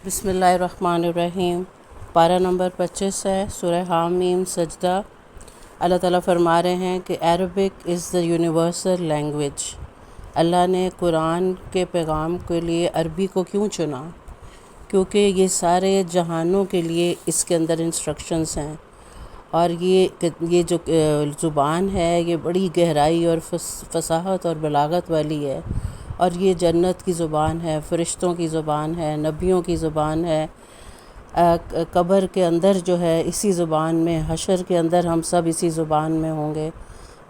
بسم اللہ الرحمن الرحیم۔ پارہ نمبر 25 ہے، سورہ حامیم سجدہ۔ اللہ تعالیٰ فرما رہے ہیں کہ Arabic is the universal language. اللہ نے قرآن کے پیغام کے لیے عربی کو کیوں چنا؟ کیونکہ یہ سارے جہانوں کے لیے اس کے اندر انسٹرکشنز ہیں، اور یہ جو زبان ہے یہ بڑی گہرائی اور فصاحت اور بلاغت والی ہے، اور یہ جنت کی زبان ہے، فرشتوں کی زبان ہے، نبیوں کی زبان ہے۔ قبر کے اندر جو ہے اسی زبان میں، حشر کے اندر ہم سب اسی زبان میں ہوں گے۔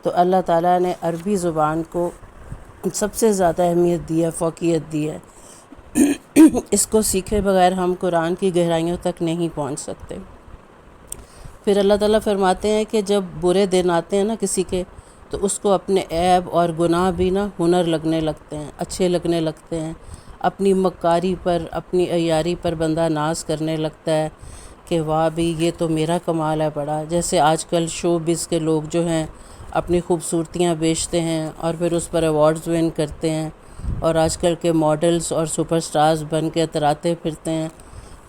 تو اللہ تعالیٰ نے عربی زبان کو سب سے زیادہ اہمیت دی ہے، فوقیت دی ہے۔ اس کو سیکھے بغیر ہم قرآن کی گہرائیوں تک نہیں پہنچ سکتے۔ پھر اللہ تعالیٰ فرماتے ہیں کہ جب برے دن آتے ہیں نا کسی کے، تو اس کو اپنے عیب اور گناہ بھی نا ہنر لگنے لگتے ہیں، اچھے لگنے لگتے ہیں۔ اپنی مکاری پر، اپنی عیاری پر بندہ ناز کرنے لگتا ہے کہ واہ بھی یہ تو میرا کمال ہے بڑا۔ جیسے آج کل شو بز کے لوگ جو ہیں اپنی خوبصورتیاں بیچتے ہیں اور پھر اس پر ایوارڈز ون کرتے ہیں، اور آج کل کے ماڈلز اور سپر سٹارز بن کے اتراتے پھرتے ہیں۔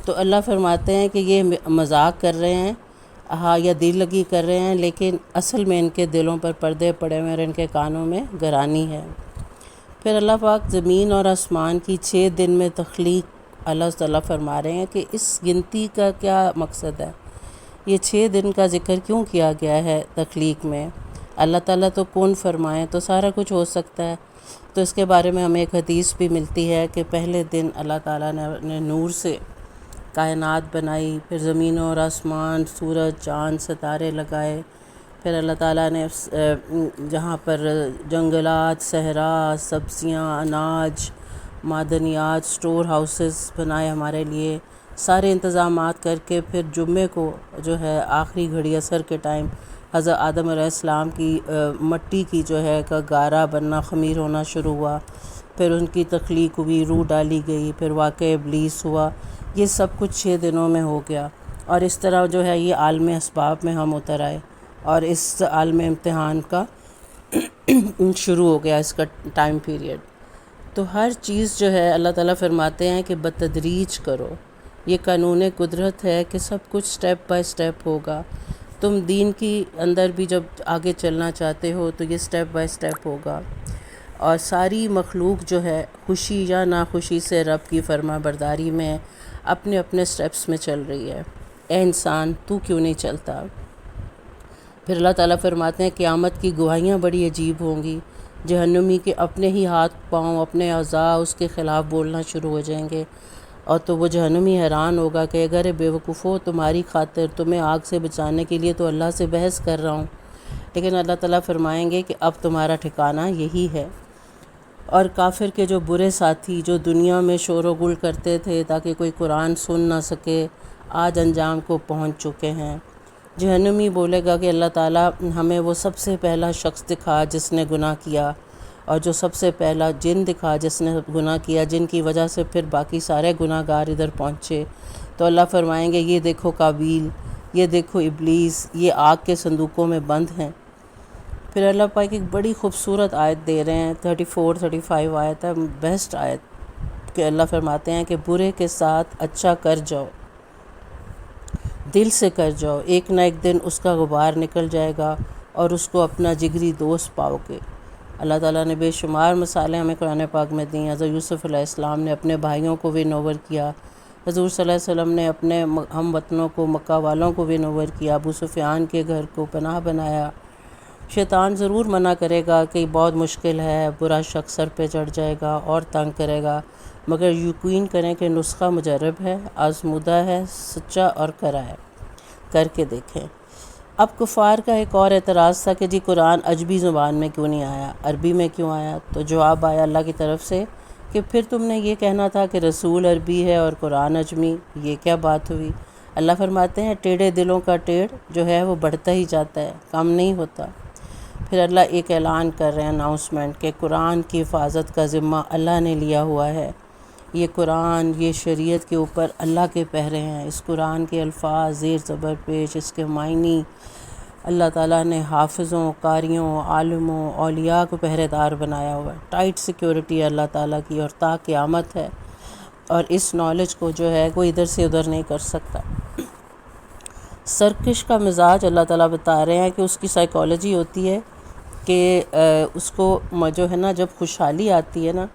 تو اللہ فرماتے ہیں کہ یہ مذاق کر رہے ہیں، ہاں، یا دل لگی کر رہے ہیں، لیکن اصل میں ان کے دلوں پر پردے پڑے ہوئے اور ان کے کانوں میں گرانی ہے۔ پھر اللہ پاک زمین اور آسمان کی 6 دن میں تخلیق اللہ تعالیٰ فرما رہے ہیں کہ اس گنتی کا کیا مقصد ہے، یہ 6 دن کا ذکر کیوں کیا گیا ہے تخلیق میں۔ اللہ تعالیٰ تو کون فرمائے تو سارا کچھ ہو سکتا ہے۔ تو اس کے بارے میں ہمیں ایک حدیث بھی ملتی ہے کہ پہلے دن اللہ تعالیٰ نے نور سے کائنات بنائی، پھر زمین اور آسمان، سورج، چاند، ستارے لگائے۔ پھر اللہ تعالیٰ نے جہاں پر جنگلات، صحرا، سبزیاں، اناج، معدنیات، اسٹور ہاؤسز بنائے ہمارے لیے، سارے انتظامات کر کے پھر جمعے کو جو ہے آخری گھڑی عصر کے ٹائم حضرت آدم علیہ السلام کی مٹی کی جو ہے کا گارا بننا، خمیر ہونا شروع ہوا، پھر ان کی تخلیق ہوئی، روح ڈالی گئی، پھر واقعہ ابلیس ہوا۔ یہ سب کچھ 6 دنوں میں ہو گیا، اور اس طرح جو ہے یہ عالم اسباب میں ہم اتر آئے، اور اس عالم امتحان کا شروع ہو گیا، اس کا ٹائم پیریڈ۔ تو ہر چیز جو ہے اللہ تعالیٰ فرماتے ہیں کہ بتدریج کرو، یہ قانون قدرت ہے کہ سب کچھ سٹیپ بائی سٹیپ ہوگا۔ تم دین کی اندر بھی جب آگے چلنا چاہتے ہو تو یہ سٹیپ بائی سٹیپ ہوگا، اور ساری مخلوق جو ہے خوشی یا ناخوشی سے رب کی فرما برداری میں اپنے اپنے سٹیپس میں چل رہی ہے۔ اے انسان تو کیوں نہیں چلتا؟ پھر اللہ تعالیٰ فرماتے ہیں قیامت کی گواہیاں بڑی عجیب ہوں گی، جہنمی کے اپنے ہی ہاتھ پاؤں، اپنے اعضاء اس کے خلاف بولنا شروع ہو جائیں گے، اور تو وہ جہنمی حیران ہوگا کہ اگر بے وقوفو، تمہاری خاطر تمہیں آگ سے بچانے کے لیے تو اللہ سے بحث کر رہا ہوں، لیکن اللہ تعالیٰ فرمائیں گے کہ اب تمہارا ٹھکانہ یہی ہے۔ اور کافر کے جو برے ساتھی جو دنیا میں شور و گل کرتے تھے تاکہ کوئی قرآن سن نہ سکے، آج انجام کو پہنچ چکے ہیں۔ جہنمی بولے گا کہ اللہ تعالیٰ ہمیں وہ سب سے پہلا شخص دکھا جس نے گناہ کیا، اور جو سب سے پہلا جن دکھا جس نے گناہ کیا، جن کی وجہ سے پھر باقی سارے گناہ گار ادھر پہنچے۔ تو اللہ فرمائیں گے یہ دیکھو قابیل، یہ دیکھو ابلیس، یہ آگ کے صندوقوں میں بند ہیں۔ پھر اللہ پاک ایک بڑی خوبصورت آیت دے رہے ہیں، 34-35 آیت ہے، بیسٹ آیت، کہ اللہ فرماتے ہیں کہ برے کے ساتھ اچھا کر جاؤ، دل سے کر جاؤ، ایک نہ ایک دن اس کا غبار نکل جائے گا اور اس کو اپنا جگری دوست پاؤ گے۔ اللہ تعالیٰ نے بے شمار مثالیں ہمیں قرآن پاک میں دیں۔ حضرت یوسف علیہ السلام نے اپنے بھائیوں کو ون اوور کیا، حضور صلی اللہ علیہ وسلم نے اپنے ہم وطنوں کو، مکہ والوں کو ون اوور کیا، ابو سفیان کے گھر کو پناہ بنایا۔ شیطان ضرور منع کرے گا کہ بہت مشکل ہے، برا شخص سر پہ چڑھ جائے گا اور تنگ کرے گا، مگر یقین کریں کہ نسخہ مجرب ہے، آزمودہ ہے، سچا اور کرا ہے، کر کے دیکھیں۔ اب کفار کا ایک اور اعتراض تھا کہ جی قرآن عجمی زبان میں کیوں نہیں آیا، عربی میں کیوں آیا؟ تو جواب آیا اللہ کی طرف سے کہ پھر تم نے یہ کہنا تھا کہ رسول عربی ہے اور قرآن عجمی، یہ کیا بات ہوئی؟ اللہ فرماتے ہیں ٹیڑھے دلوں کا ٹیڑھ جو ہے وہ بڑھتا ہی جاتا ہے، کم نہیں ہوتا۔ پھر اللہ ایک اعلان کر رہے ہیں، اناؤنسمنٹ، کہ قرآن کی حفاظت کا ذمہ اللہ نے لیا ہوا ہے۔ یہ قرآن، یہ شریعت کے اوپر اللہ کے پہرے ہیں۔ اس قرآن کے الفاظ، زیر زبر پیش، اس کے معنی اللہ تعالیٰ نے حافظوں، قاریوں، عالموں، اولیاء کو پہرے دار بنایا ہوا ہے۔ ٹائٹ سیکیورٹی اللہ تعالیٰ کی، اور تا قیامت ہے۔ اور اس نالج کو جو ہے کوئی ادھر سے ادھر نہیں کر سکتا۔ سرکش کا مزاج اللہ تعالیٰ بتا رہے ہیں کہ اس کی سائیکالوجی ہوتی ہے کہ اس کو جو ہے نا جب خوشحالی آتی ہے نا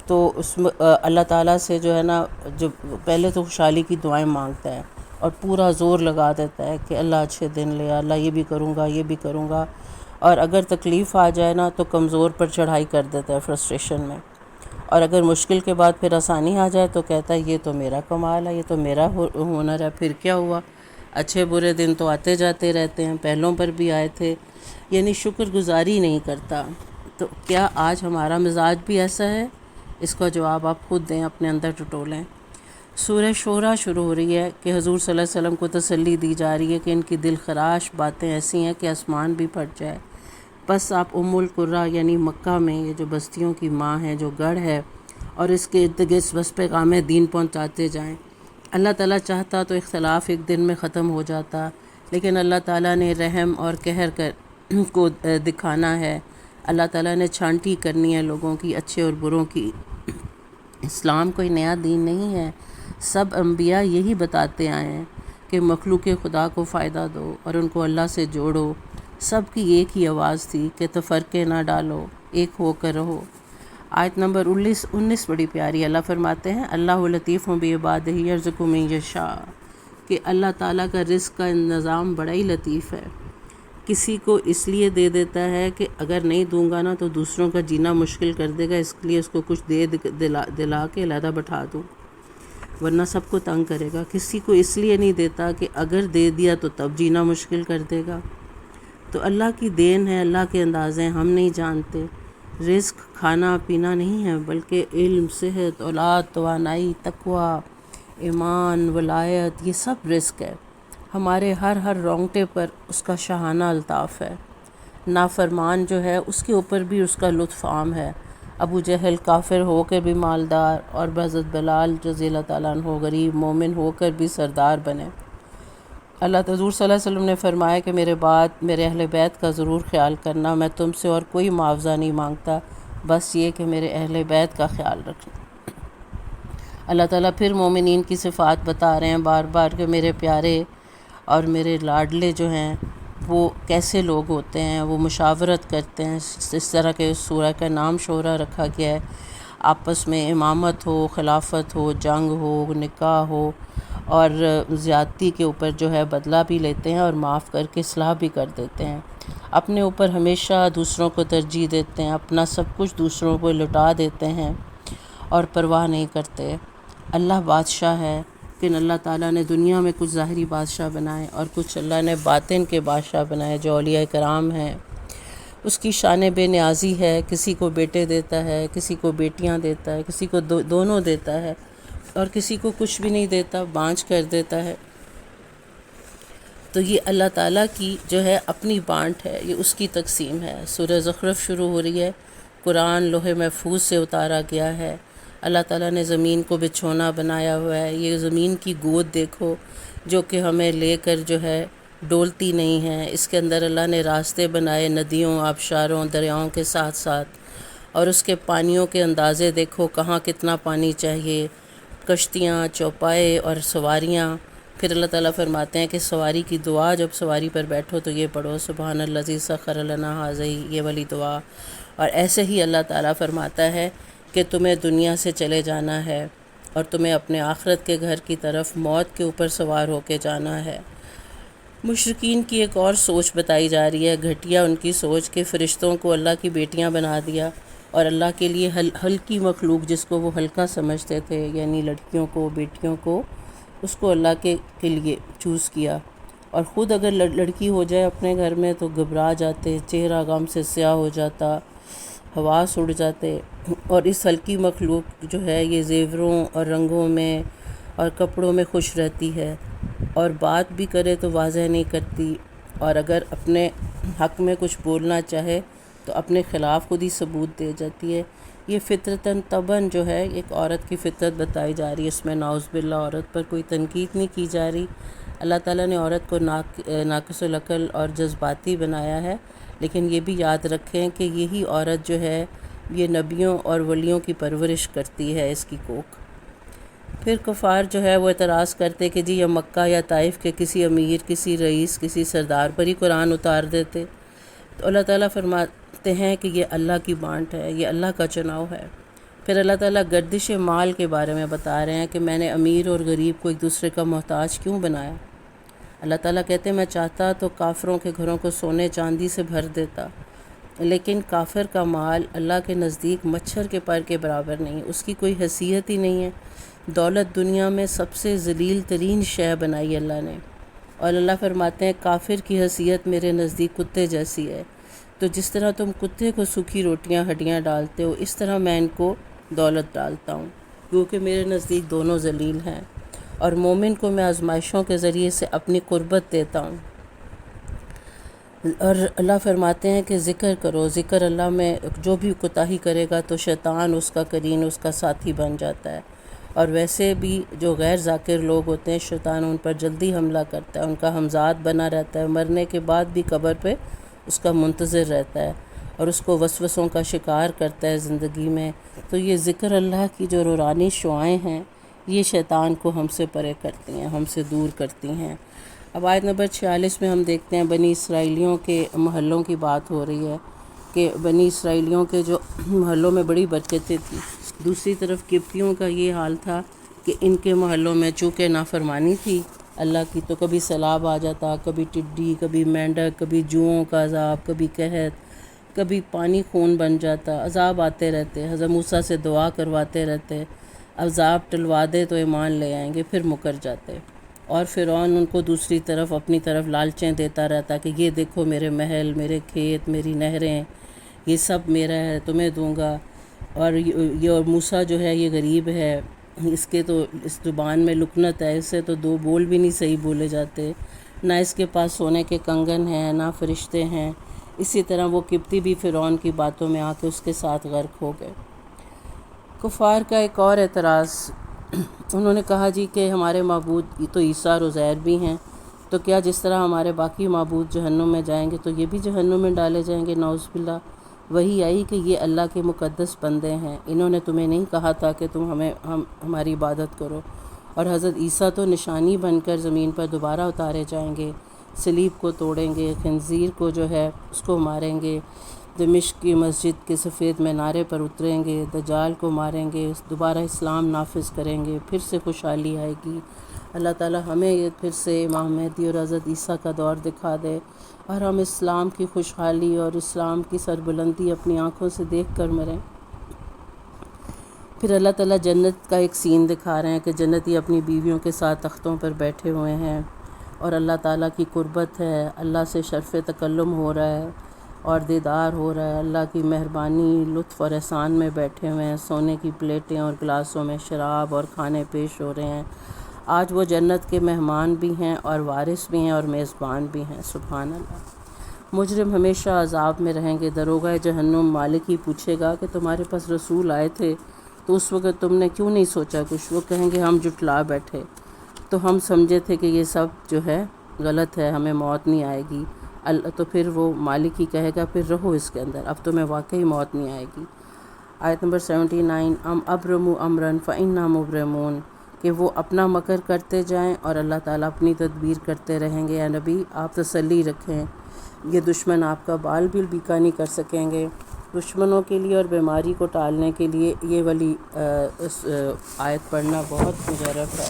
تو اس میں اللہ تعالیٰ سے جو ہے نا جو پہلے تو خوشحالی کی دعائیں مانگتا ہے اور پورا زور لگا دیتا ہے کہ اللہ اچھے دن لے، اللہ یہ بھی کروں گا، یہ بھی کروں گا، اور اگر تکلیف آ جائے نا تو کمزور پر چڑھائی کر دیتا ہے فرسٹریشن میں، اور اگر مشکل کے بعد پھر آسانی آ جائے تو کہتا ہے یہ تو میرا کمال ہے، یہ تو میرا ہنر ہے، پھر کیا ہوا، اچھے برے دن تو آتے جاتے رہتے ہیں، پہلوں پر بھی آئے تھے، یعنی شکر گزاری نہیں کرتا۔ تو کیا آج ہمارا مزاج بھی ایسا ہے؟ اس کا جواب آپ خود دیں، اپنے اندر ٹٹولیں۔ سورہ شورا شروع ہو رہی ہے کہ حضور صلی اللہ علیہ وسلم کو تسلی دی جا رہی ہے کہ ان کی دل خراش باتیں ایسی ہیں کہ آسمان بھی پھٹ جائے، بس آپ القرہ یعنی مکہ میں یہ جو بستیوں کی ماں ہے، جو گڑھ ہے، اور اس کے ارد گرد بس پیغام دین پہنچاتے جائیں۔ اللہ تعالیٰ چاہتا تو اختلاف ایک دن میں ختم ہو جاتا، لیکن اللہ تعالیٰ نے رحم اور قہر کو دکھانا ہے، اللہ تعالیٰ نے چھانٹی کرنی ہے لوگوں کی، اچھے اور بروں کی۔ اسلام کوئی نیا دین نہیں ہے، سب انبیاء یہی بتاتے آئے ہیں کہ مخلوق خدا کو فائدہ دو اور ان کو اللہ سے جوڑو۔ سب کی ایک ہی آواز تھی کہ تفرقے نہ ڈالو، ایک ہو کر رہو۔ آیت نمبر 19 بڑی پیاری، اللہ فرماتے ہیں اللہ لطیف بعبادہ یرزق من یشاء، کہ اللہ تعالیٰ کا رزق کا نظام بڑا ہی لطیف ہے، کسی کو اس لیے دے دیتا ہے کہ اگر نہیں دوں گا نا تو دوسروں کا جینا مشکل کر دے گا، اس لیے اس کو کچھ دلا کے علیحدہ بٹھا دوں، ورنہ سب کو تنگ کرے گا۔ کسی کو اس لیے نہیں دیتا کہ اگر دے دیا تو تب جینا مشکل کر دے گا۔ تو اللہ کی دین ہے، اللہ کے اندازے ہم نہیں جانتے۔ رزق کھانا پینا نہیں ہے، بلکہ علم، صحت، اولاد، توانائی، تقوی، ایمان، ولایت، یہ سب رزق ہے۔ ہمارے ہر رونگٹے پر اس کا شاہانہ الطاف ہے۔ نافرمان جو ہے اس کے اوپر بھی اس کا لطف عام ہے۔ ابو جہل کافر ہو کر بھی مالدار، اور بحضرت بلال رضی اللہ تعالیٰ عنہ غریب مومن ہو کر بھی سردار بنے۔ اللہ حضور صلی اللہ علیہ وسلم نے فرمایا کہ میرے بعد میرے اہل بیت کا ضرور خیال کرنا، میں تم سے اور کوئی معاوضہ نہیں مانگتا، بس یہ کہ میرے اہل بیت کا خیال رکھنا۔ اللہ تعالیٰ پھر مومنین کی صفات بتا رہے ہیں بار بار کہ میرے پیارے اور میرے لاڈلے جو ہیں وہ کیسے لوگ ہوتے ہیں، وہ مشاورت کرتے ہیں، اس طرح کے سورہ کا نام شورا رکھا گیا ہے۔ آپس میں امامت ہو، خلافت ہو، جنگ ہو، نکاح ہو، اور زیادتی کے اوپر جو ہے بدلہ بھی لیتے ہیں اور معاف کر کے اصلاح بھی کر دیتے ہیں۔ اپنے اوپر ہمیشہ دوسروں کو ترجیح دیتے ہیں، اپنا سب کچھ دوسروں کو لٹا دیتے ہیں اور پرواہ نہیں کرتے۔ اللہ بادشاہ ہے، لیکن اللہ تعالیٰ نے دنیا میں کچھ ظاہری بادشاہ بنائے اور کچھ اللہ نے باطن کے بادشاہ بنائے جو اولیاء کرام ہیں۔ اس کی شان بے نیازی ہے، کسی کو بیٹے دیتا ہے، کسی کو بیٹیاں دیتا ہے، کسی کو دونوں دیتا ہے، اور کسی کو کچھ بھی نہیں دیتا، بانجھ کر دیتا ہے۔ تو یہ اللہ تعالیٰ کی جو ہے اپنی بانٹ ہے، یہ اس کی تقسیم ہے۔ سورہ زخرف شروع ہو رہی ہے، قرآن لوح محفوظ سے اتارا گیا ہے۔ اللہ تعالیٰ نے زمین کو بچھونا بنایا ہوا ہے، یہ زمین کی گود دیکھو جو کہ ہمیں لے کر جو ہے ڈولتی نہیں ہے، اس کے اندر اللہ نے راستے بنائے ندیوں، آبشاروں، دریاؤں کے ساتھ ساتھ، اور اس کے پانیوں کے اندازے دیکھو کہاں کتنا پانی چاہیے، کشتیاں، چوپائے اور سواریاں۔ پھر اللہ تعالیٰ فرماتے ہیں کہ سواری کی دعا جب سواری پر بیٹھو تو یہ پڑھو سبحان الذی سخر لنا ھذا، یہ والی دعا۔ اور ایسے ہی اللہ تعالیٰ فرماتا ہے کہ تمہیں دنیا سے چلے جانا ہے اور تمہیں اپنے آخرت کے گھر کی طرف موت کے اوپر سوار ہو کے جانا ہے۔ مشرکین کی ایک اور سوچ بتائی جا رہی ہے، گھٹیا ان کی سوچ کہ فرشتوں کو اللہ کی بیٹیاں بنا دیا، اور اللہ کے لیے ہلکی مخلوق جس کو وہ ہلکا سمجھتے تھے، یعنی لڑکیوں کو، بیٹیوں کو، اس کو اللہ کے لیے چوز کیا، اور خود اگر لڑکی ہو جائے اپنے گھر میں تو گھبرا جاتے، چہرہ غم سے سیاہ ہو جاتا، حواس اڑ جاتے۔ اور اس ہلکی مخلوق جو ہے یہ زیوروں اور رنگوں میں اور کپڑوں میں خوش رہتی ہے، اور بات بھی کرے تو واضح نہیں کرتی، اور اگر اپنے حق میں کچھ بولنا چاہے تو اپنے خلاف خود ہی ثبوت دے جاتی ہے۔ یہ فطرتاً طبعاً جو ہے ایک عورت کی فطرت بتائی جا رہی ہے، اس میں نعوذ باللہ عورت پر کوئی تنقید نہیں کی جا رہی۔ اللہ تعالیٰ نے عورت کو ناقص العقل اور جذباتی بنایا ہے، لیکن یہ بھی یاد رکھیں کہ یہی عورت جو ہے یہ نبیوں اور ولیوں کی پرورش کرتی ہے، اس کی کوکھ۔ پھر کفار جو ہے وہ اعتراض کرتے کہ جی یہ مکہ یا طائف کے کسی امیر، کسی رئیس، کسی سردار پر ہی قرآن اتار دیتے۔ تو اللہ تعالیٰ فرماتے ہیں کہ یہ اللہ کی بانٹ ہے، یہ اللہ کا چناؤ ہے۔ پھر اللہ تعالیٰ گردش مال کے بارے میں بتا رہے ہیں کہ میں نے امیر اور غریب کو ایک دوسرے کا محتاج کیوں بنایا۔ اللہ تعالیٰ کہتے ہیں میں چاہتا تو کافروں کے گھروں کو سونے چاندی سے بھر دیتا، لیکن کافر کا مال اللہ کے نزدیک مچھر کے پر کے برابر نہیں، اس کی کوئی حیثیت ہی نہیں ہے۔ دولت دنیا میں سب سے ذلیل ترین شے بنائی اللہ نے، اور اللہ فرماتے ہیں کافر کی حیثیت میرے نزدیک کتے جیسی ہے۔ تو جس طرح تم کتے کو سوکھی روٹیاں ہڈیاں ڈالتے ہو، اس طرح میں ان کو دولت ڈالتا ہوں، کیونکہ میرے نزدیک دونوں ذلیل ہیں، اور مومن کو میں آزمائشوں کے ذریعے سے اپنی قربت دیتا ہوں۔ اور اللہ فرماتے ہیں کہ ذکر کرو، ذکر اللہ میں جو بھی کوتاہی کرے گا تو شیطان اس کا قرین، اس کا ساتھی بن جاتا ہے، اور ویسے بھی جو غیر ذاکر لوگ ہوتے ہیں شیطان ان پر جلدی حملہ کرتا ہے، ان کا ہمزاد بنا رہتا ہے، مرنے کے بعد بھی قبر پہ اس کا منتظر رہتا ہے اور اس کو وسوسوں کا شکار کرتا ہے زندگی میں۔ تو یہ ذکر اللہ کی جو روحانی شعائیں ہیں یہ شیطان کو ہم سے پرے کرتی ہیں، ہم سے دور کرتی ہیں۔ اب آیت نمبر 46 میں ہم دیکھتے ہیں بنی اسرائیلیوں کے محلوں کی بات ہو رہی ہے کہ بنی اسرائیلیوں کے جو محلوں میں بڑی برکتیں تھیں، دوسری طرف قبطیوں کا یہ حال تھا کہ ان کے محلوں میں چونکہ نافرمانی تھی اللہ کی، تو کبھی سیلاب آ جاتا، کبھی ٹڈی، کبھی مینڈک، کبھی جوؤں کا عذاب، کبھی قحط، کبھی پانی خون بن جاتا، عذاب آتے رہتے۔ حضرت موسیٰ سے دعا کرواتے رہتے عذاب ٹلوا دے تو ایمان لے آئیں گے، پھر مکر جاتے، اور فرعون ان کو دوسری طرف اپنی طرف لالچیں دیتا رہتا کہ یہ دیکھو میرے محل، میرے کھیت، میری نہریں، یہ سب میرا ہے، تمہیں دوں گا۔ اور یہ موسیٰ جو ہے یہ غریب ہے، اس کے تو اس زبان میں لکنت ہے، اس سے تو دو بول بھی نہیں صحیح بولے جاتے، نہ اس کے پاس سونے کے کنگن ہیں، نہ فرشتے ہیں۔ اسی طرح وہ قبطی بھی فرعون کی باتوں میں آ کے اس کے ساتھ غرق ہو گئے۔ کفار کا ایک اور اعتراض، انہوں نے کہا جی کہ ہمارے معبود تو عیسیٰ اور عزیر بھی ہیں، تو کیا جس طرح ہمارے باقی معبود جہنم میں جائیں گے تو یہ بھی جہنم میں ڈالے جائیں گے، نعوذ باللہ۔ وہی آئی کہ یہ اللہ کے مقدس بندے ہیں، انہوں نے تمہیں نہیں کہا تھا کہ تم ہماری عبادت کرو، اور حضرت عیسیٰ تو نشانی بن کر زمین پر دوبارہ اتارے جائیں گے، صلیب کو توڑیں گے، خنزیر کو جو ہے اس کو ماریں گے، دمشق کی مسجد کے سفید مینارے پر اتریں گے، دجال کو ماریں گے، دوبارہ اسلام نافذ کریں گے، پھر سے خوشحالی آئے گی۔ اللہ تعالی ہمیں یہ پھر سے امام مہدی اور حضرت عیسیٰ کا دور دکھا دے، اور ہم اسلام کی خوشحالی اور اسلام کی سربلندی اپنی آنکھوں سے دیکھ کر مریں۔ پھر اللہ تعالیٰ جنت کا ایک سین دکھا رہے ہیں کہ جنتی اپنی بیویوں کے ساتھ تختوں پر بیٹھے ہوئے ہیں، اور اللہ تعالیٰ کی قربت ہے، اللہ سے شرف تکلم ہو رہا ہے اور دیدار ہو رہا ہے، اللہ کی مہربانی، لطف اور احسان میں بیٹھے ہوئے ہیں، سونے کی پلیٹیں اور گلاسوں میں شراب اور کھانے پیش ہو رہے ہیں۔ آج وہ جنت کے مہمان بھی ہیں اور وارث بھی ہیں اور میزبان بھی ہیں، سبحان اللہ۔ مجرم ہمیشہ عذاب میں رہیں گے۔ دروغہ جہنم مالک ہی پوچھے گا کہ تمہارے پاس رسول آئے تھے تو اس وقت تم نے کیوں نہیں سوچا کچھ؟ وہ کہیں گے ہم جھٹلا بیٹھے، تو ہم سمجھے تھے کہ یہ سب جو ہے غلط ہے، ہمیں موت نہیں آئے گی۔ تو پھر وہ مالک ہی کہے گا پھر رہو اس کے اندر، اب تمہیں واقعی موت نہیں آئے گی۔ آیت نمبر 79، ام ابرموا امرا فانا مبرمون، کہ وہ اپنا مکر کرتے جائیں اور اللہ تعالیٰ اپنی تدبیر کرتے رہیں گے۔ یا نبی آپ تسلی رکھیں، یہ دشمن آپ کا بال بھی بیکا نہیں کر سکیں گے۔ دشمنوں کے لیے اور بیماری کو ٹالنے کے لیے یہ والی آیت پڑھنا بہت مشرف ہے۔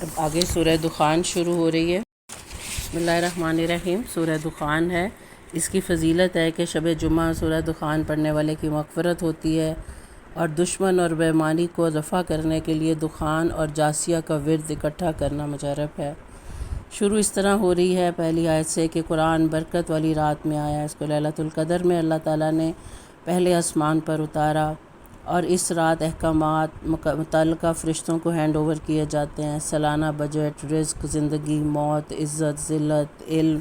اب آگے سورہ دخان شروع ہو رہی ہے۔ بسم اللہ الرحمن الرحیم۔ سورہ دخان ہے، اس کی فضیلت ہے کہ شب جمعہ سورہ دخان پڑھنے والے کی مغفرت ہوتی ہے، اور دشمن اور بیماری کو دفع کرنے کے لیے دخان اور جاسیہ کا ورد اکٹھا کرنا مجرب ہے۔ شروع اس طرح ہو رہی ہے پہلی آیت سے کہ قرآن برکت والی رات میں آیا، اس کو لیلۃ القدر میں اللہ تعالیٰ نے پہلے آسمان پر اتارا، اور اس رات احکامات متعلقہ فرشتوں کو ہینڈ اوور کیے جاتے ہیں، سالانہ بجٹ، رزق، زندگی، موت، عزت، ذلت، علم،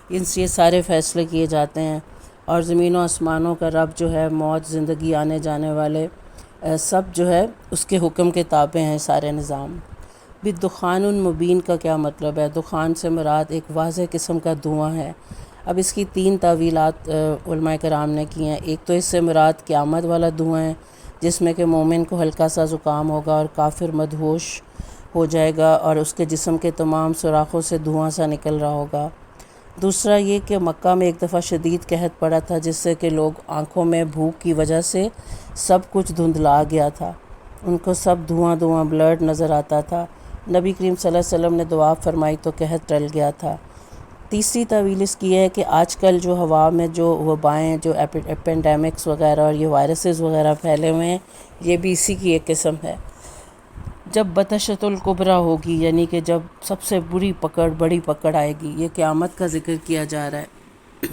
ان سے یہ سارے فیصلے کیے جاتے ہیں، اور زمین و آسمانوں کا رب جو ہے موت، زندگی، آنے جانے والے سب جو ہے اس کے حکم کے تابع ہیں سارے نظام۔ بالدخان مبین کا کیا مطلب ہے؟ دخان سے مراد ایک واضح قسم کا دھواں ہے۔ اب اس کی 3 تعویلات علماء کرام نے کی ہیں۔ ایک تو اس سے مراد قیامت والا دھواں ہے، جس میں کہ مومن کو ہلکا سا زکام ہوگا اور کافر مدہوش ہو جائے گا اور اس کے جسم کے تمام سوراخوں سے دھواں سا نکل رہا ہوگا۔ دوسرا یہ کہ مکہ میں ایک دفعہ شدید قحط پڑا تھا، جس سے کہ لوگ آنکھوں میں بھوک کی وجہ سے سب کچھ دھندلا گیا تھا، ان کو سب دھواں دھواں بلرڈ نظر آتا تھا۔ نبی کریم صلی اللہ علیہ وسلم نے دعا فرمائی تو قحط ٹل گیا تھا۔ تیسری تعویل اس کی ہے کہ آج کل جو ہوا میں جو وبائیں، جو ایپینڈیمکس وغیرہ اور یہ وائرسز وغیرہ پھیلے ہوئے ہیں، یہ بھی اسی کی ایک قسم ہے۔ جب بطشۃ الکبریٰ ہوگی، یعنی کہ جب سب سے بری بڑی پکڑ آئے گی، یہ قیامت کا ذکر کیا جا رہا ہے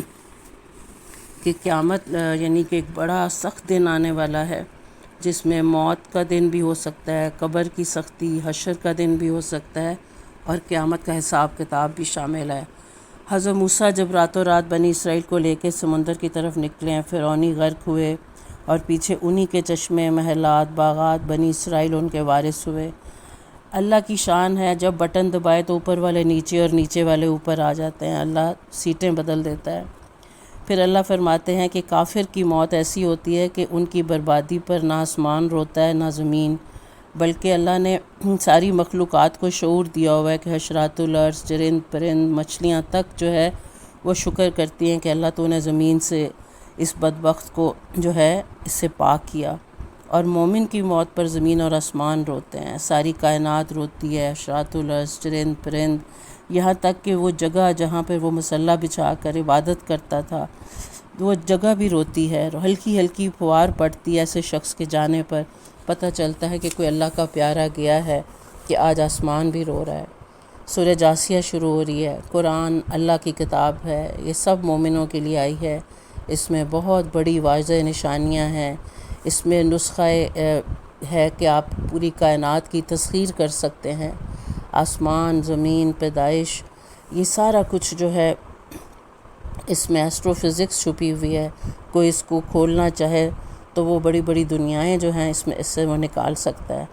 کہ قیامت یعنی کہ ایک بڑا سخت دن آنے والا ہے، جس میں موت کا دن بھی ہو سکتا ہے، قبر کی سختی، حشر کا دن بھی ہو سکتا ہے، اور قیامت کا حساب کتاب بھی شامل ہے۔ حضرت موسیٰ جب راتوں رات بنی اسرائیل کو لے کے سمندر کی طرف نکلے ہیں، فرعونی غرق ہوئے اور پیچھے انہی کے چشمے، محلات، باغات، بنی اسرائیل ان کے وارث ہوئے۔ اللہ کی شان ہے، جب بٹن دبائے تو اوپر والے نیچے اور نیچے والے اوپر آ جاتے ہیں، اللہ سیٹیں بدل دیتا ہے۔ پھر اللہ فرماتے ہیں کہ کافر کی موت ایسی ہوتی ہے کہ ان کی بربادی پر نہ آسمان روتا ہے نہ زمین، بلکہ اللہ نے ساری مخلوقات کو شعور دیا ہوا ہے کہ حشرات الارض، چرند پرند، مچھلیاں تک جو ہے وہ شکر کرتی ہیں کہ اللہ تو نے زمین سے اس بدبخت کو جو ہے اس سے پاک کیا۔ اور مومن کی موت پر زمین اور آسمان روتے ہیں، ساری کائنات روتی ہے، حشرات الارض، چرند پرند، یہاں تک کہ وہ جگہ جہاں پر وہ مصلی بچھا کر عبادت کرتا تھا، وہ جگہ بھی روتی ہے۔ ہلکی ہلکی پھوار پڑتی ہے ایسے شخص کے جانے پر، پتہ چلتا ہے کہ کوئی اللہ کا پیارا گیا ہے، کہ آج آسمان بھی رو رہا ہے۔ سورہ جاثیہ شروع ہو رہی ہے۔ قرآن اللہ کی کتاب ہے، یہ سب مومنوں کے لیے آئی ہے، اس میں بہت بڑی واضح نشانیاں ہیں، اس میں نسخہ ہے کہ آپ پوری کائنات کی تسخیر کر سکتے ہیں، آسمان، زمین، پیدائش، یہ سارا کچھ جو ہے اس میں ایسٹرو فزکس چھپی ہوئی ہے۔ کوئی اس کو کھولنا چاہے تو وہ بڑی بڑی دنیایں جو ہیں اس سے وہ نکال سکتا ہے۔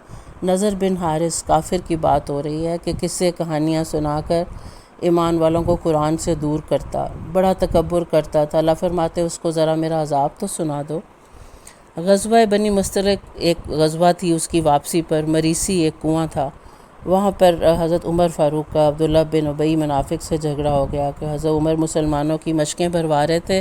نضر بن حارث کافر کی بات ہو رہی ہے کہ قصے کہانیاں سنا کر ایمان والوں کو قرآن سے دور کرتا، بڑا تکبر کرتا تھا۔ اللہ فرماتے اس کو ذرا میرا عذاب تو سنا دو۔ غزوہ بنی مستلق ایک غزوہ تھی، اس کی واپسی پر مریسی ایک کنواں تھا، وہاں پر حضرت عمر فاروق کا عبداللہ بن ابی منافق سے جھگڑا ہو گیا کہ حضرت عمر مسلمانوں کی مشقیں بھروا رہے تھے،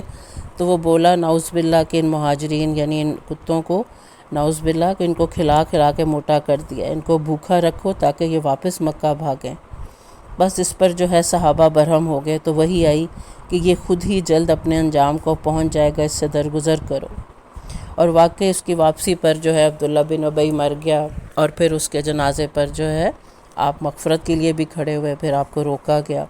تو وہ بولا نعوذ باللہ کہ ان مہاجرین یعنی ان کتوں کو، نعوذ باللہ کہ ان کو کھلا کھلا کے موٹا کر دیا، ان کو بھوکا رکھو تاکہ یہ واپس مکہ بھاگیں۔ بس اس پر جو ہے صحابہ برہم ہو گئے، تو وہی آئی کہ یہ خود ہی جلد اپنے انجام کو پہنچ جائے گا، اس سے درگزر کرو۔ اور واقعی اس کی واپسی پر جو ہے عبداللہ بن ابی مر گیا، اور پھر اس کے جنازے پر جو ہے آپ مغفرت کے لیے بھی کھڑے ہوئے، پھر آپ کو روکا گیا۔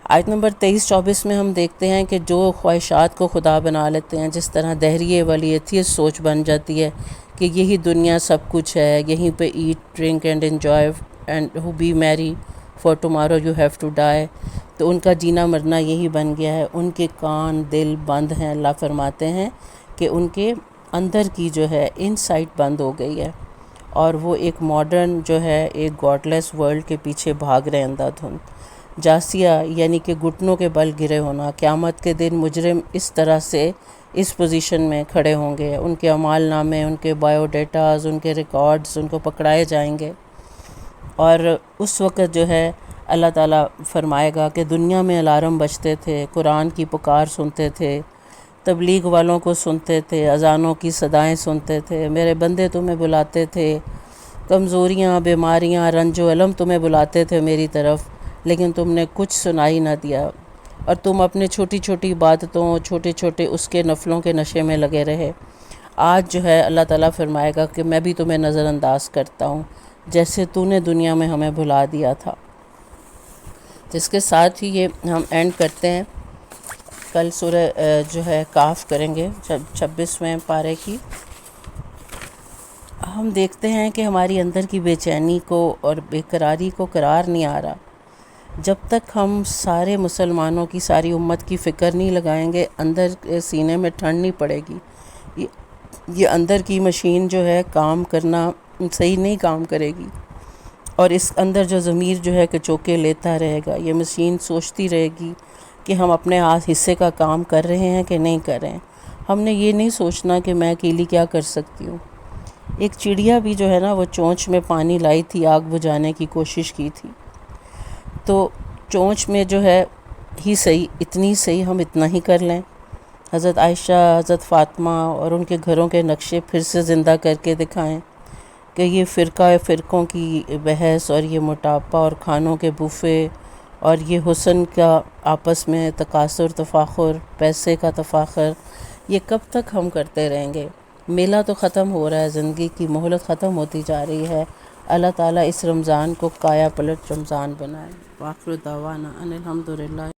آیت نمبر 23-24 میں ہم دیکھتے ہیں کہ جو خواہشات کو خدا بنا لیتے ہیں، جس طرح دہریے والی ایتھیسٹ سوچ بن جاتی ہے کہ یہی دنیا سب کچھ ہے، یہیں پہ eat drink and enjoy and be merry for tomorrow you have to die, تو ان کا جینا مرنا یہی بن گیا ہے۔ ان کے کان دل بند ہیں، اللہ فرماتے ہیں کہ ان کے اندر کی جو ہے انسائٹ بند ہو گئی ہے، اور وہ ایک ماڈرن جو ہے ایک گاڈ لیس ورلڈ کے پیچھے بھاگ رہے اندھا دھند۔ جاسیہ یعنی کہ گھٹنوں کے بل گرے ہونا، قیامت کے دن مجرم اس طرح سے اس پوزیشن میں کھڑے ہوں گے، ان کے اعمال نامے، ان کے بایو ڈیٹاز، ان کے ریکارڈز ان کو پکڑائے جائیں گے، اور اس وقت جو ہے اللہ تعالیٰ فرمائے گا کہ دنیا میں الارم بجتے تھے، قرآن کی پکار سنتے تھے، تبلیغ والوں کو سنتے تھے، اذانوں کی صدائیں سنتے تھے، میرے بندے تمہیں بلاتے تھے، کمزوریاں، بیماریاں، رنج و الم تمہیں بلاتے تھے میری طرف، لیکن تم نے کچھ سنائی نہ دیا، اور تم اپنے چھوٹی چھوٹی عبادتوں، چھوٹے چھوٹے اس کے نفلوں کے نشے میں لگے رہے۔ آج جو ہے اللہ تعالیٰ فرمائے گا کہ میں بھی تمہیں نظر انداز کرتا ہوں، جیسے تو نے دنیا میں ہمیں بھلا دیا تھا۔ اس کے ساتھ ہی یہ ہم اینڈ کرتے ہیں، کل سورہ جو ہے کاف کریں گے 26ویں پارے کی۔ ہم دیکھتے ہیں کہ ہماری اندر کی بے چینی کو اور بے قراری کو قرار نہیں آ رہا، جب تک ہم سارے مسلمانوں کی، ساری امت کی فکر نہیں لگائیں گے، اندر سینے میں ٹھنڈ نہیں پڑے گی، یہ اندر کی مشین جو ہے کام کرنا صحیح نہیں کام کرے گی، اور اس اندر جو ضمیر جو ہے کہ چوکے لیتا رہے گا، یہ مشین سوچتی رہے گی کہ ہم اپنے ہاتھ حصے کا کام کر رہے ہیں کہ نہیں کر رہے ہیں۔ ہم نے یہ نہیں سوچنا کہ میں اکیلی کیا کر سکتی ہوں، ایک چڑیا بھی جو ہے نا وہ چونچ میں پانی لائی تھی، آگ بجھانے کی کوشش کی تھی، تو چونچ میں جو ہے ہی صحیح، اتنی صحیح ہم اتنا ہی کر لیں۔ حضرت عائشہ، حضرت فاطمہ اور ان کے گھروں کے نقشے پھر سے زندہ کر کے دکھائیں کہ یہ فرقوں کی بحث اور یہ موٹاپا اور کھانوں کے بوفے اور یہ حسن کا آپس میں تکاثر، تفاخر، پیسے کا تفاخر، یہ کب تک ہم کرتے رہیں گے؟ میلہ تو ختم ہو رہا ہے، زندگی کی مہلت ختم ہوتی جا رہی ہے۔ اللہ تعالیٰ اس رمضان کو کایا پلٹ رمضان بنائے۔ وآخر دعوانا ان الحمدللہ۔